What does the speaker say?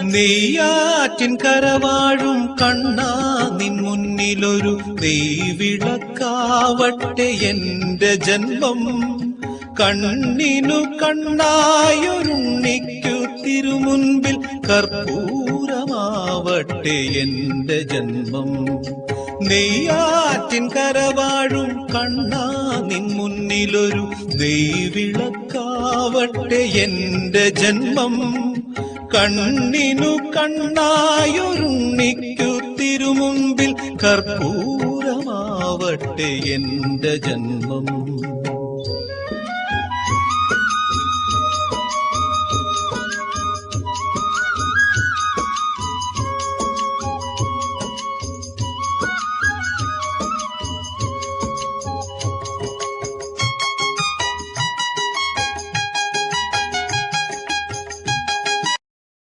നെയ്യാറ്റിൻ കരവാഴും കണ്ണാ നിൻ മുന്നിലൊരു നെയ്വിളക്കാവട്ടെ എന്റെ ജന്മം. കണ്ണിനു കണ്ണായൊരുണ്ണിക്കു തിരുമുൻപിൽ കർപ്പൂരമാവട്ടെ എന്റെ ജന്മം. നെയ്യാറ്റിൻ കരവാഴും കണ്ണാ നിൻ മുന്നിലൊരു നെയ്വിളക്കാവട്ടെ എന്റെ ജന്മം. കണ്ണിനു കണ്ണായൊരുണ്ണിക്കു തിരുമുൻപിൽ കർപ്പൂരമാവട്ടെ എന്റെ ജന്മം.